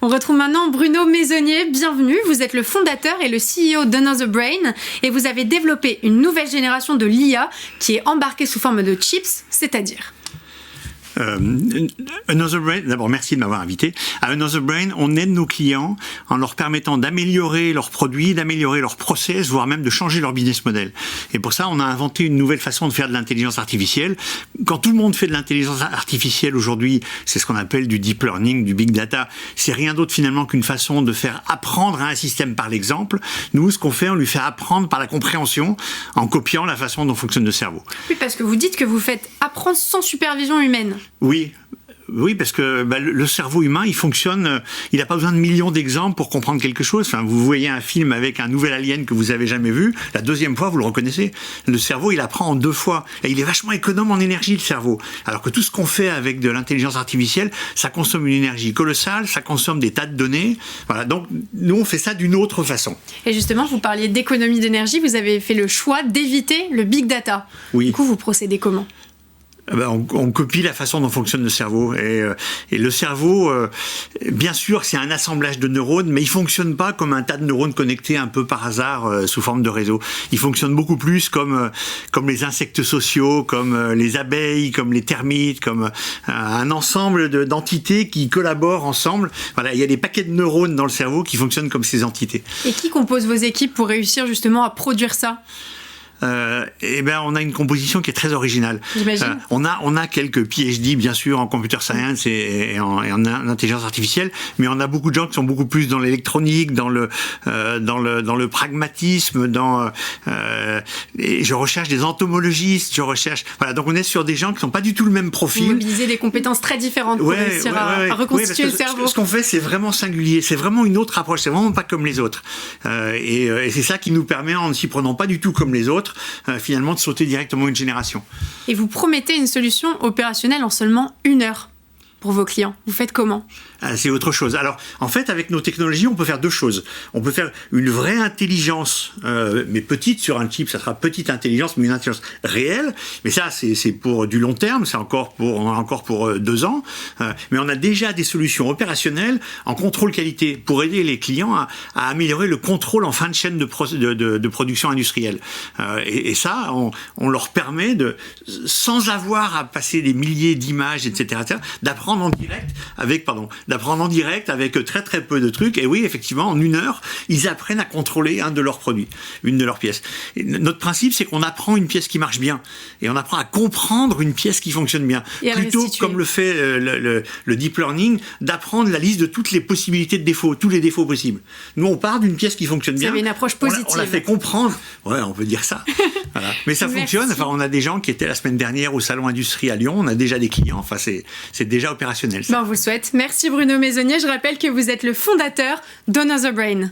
On retrouve maintenant Bruno Maisonnier, bienvenue. Vous êtes le fondateur et le CEO d'Another Brain et vous avez développé une nouvelle génération de l'IA qui est embarquée sous forme de chips, c'est-à-dire... Another Brain, d'abord merci de m'avoir invité. À Another Brain, on aide nos clients en leur permettant d'améliorer leurs produits, d'améliorer leurs process, voire même de changer leur business model. Et pour ça, on a inventé une nouvelle façon de faire de l'intelligence artificielle. Quand tout le monde fait de l'intelligence artificielle aujourd'hui, c'est ce qu'on appelle du deep learning, du big data. C'est rien d'autre finalement qu'une façon de faire apprendre à un système par l'exemple. Nous, ce qu'on fait, on lui fait apprendre par la compréhension en copiant la façon dont fonctionne le cerveau. Oui, parce que vous dites que vous faites apprendre sans supervision humaine. Oui, parce que le cerveau humain, il fonctionne, il n'a pas besoin de millions d'exemples pour comprendre quelque chose. Enfin, vous voyez un film avec un nouvel alien que vous avez jamais vu, la deuxième fois, vous le reconnaissez. Le cerveau, il apprend en 2 fois. Et il est vachement économe en énergie, le cerveau. Alors que tout ce qu'on fait avec de l'intelligence artificielle, ça consomme une énergie colossale, ça consomme des tas de données. Voilà, donc nous, on fait ça d'une autre façon. Et justement, vous parliez d'économie d'énergie, vous avez fait le choix d'éviter le big data. Oui. Du coup, vous procédez comment ? On copie la façon dont fonctionne le cerveau. Et le cerveau, bien sûr, c'est un assemblage de neurones, mais il fonctionne pas comme un tas de neurones connectés un peu par hasard sous forme de réseau. Il fonctionne beaucoup plus comme les insectes sociaux, comme les abeilles, comme les termites, comme un ensemble d'entités qui collaborent ensemble. Voilà, il y a des paquets de neurones dans le cerveau qui fonctionnent comme ces entités. Et qui compose vos équipes pour réussir justement à produire ça ? On a une composition qui est très originale. J'imagine. On a quelques PhD bien sûr en computer science et en intelligence artificielle, mais on a beaucoup de gens qui sont beaucoup plus dans l'électronique, dans le pragmatisme, et je recherche des entomologistes, voilà, donc on est sur des gens qui sont pas du tout le même profil. Vous mobilisez des compétences très différentes pour réussir à reconstituer le cerveau. Ce qu'on fait, c'est vraiment singulier, c'est vraiment une autre approche, c'est vraiment pas comme les autres. Et c'est ça qui nous permet, en ne s'y prenant pas du tout comme les autres, finalement de sauter directement une génération. Et vous promettez une solution opérationnelle en seulement 1 heure pour vos clients. Vous faites comment ? C'est autre chose. Alors, en fait, avec nos technologies, on peut faire 2 choses. On peut faire une vraie intelligence, mais petite sur un chip, ça sera petite intelligence, mais une intelligence réelle. Mais ça, c'est pour du long terme, on a encore pour 2 ans. Mais on a déjà des solutions opérationnelles en contrôle qualité pour aider les clients à améliorer le contrôle en fin de chaîne de production industrielle. Et ça, on leur permet sans avoir à passer des milliers d'images, etc., d'apprendre en direct avec très très peu de trucs. Et oui, effectivement, en 1 heure, ils apprennent à contrôler un de leurs produits, une de leurs pièces. Et notre principe, c'est qu'on apprend une pièce qui marche bien et on apprend à comprendre une pièce qui fonctionne bien, plutôt comme le fait le deep learning, d'apprendre la liste de toutes les possibilités de défauts, tous les défauts possibles. Nous, on part d'une pièce qui fonctionne bien. Vous avez une approche positive. On la fait comprendre. Ouais, on peut dire ça. Voilà. Mais ça fonctionne. Enfin, on a des gens qui étaient la semaine dernière au Salon Industrie à Lyon. On a déjà des clients. Enfin, c'est déjà opérationnel. On vous le souhaite. Merci Bruno Maisonnier. Je rappelle que vous êtes le fondateur d'Another Brain.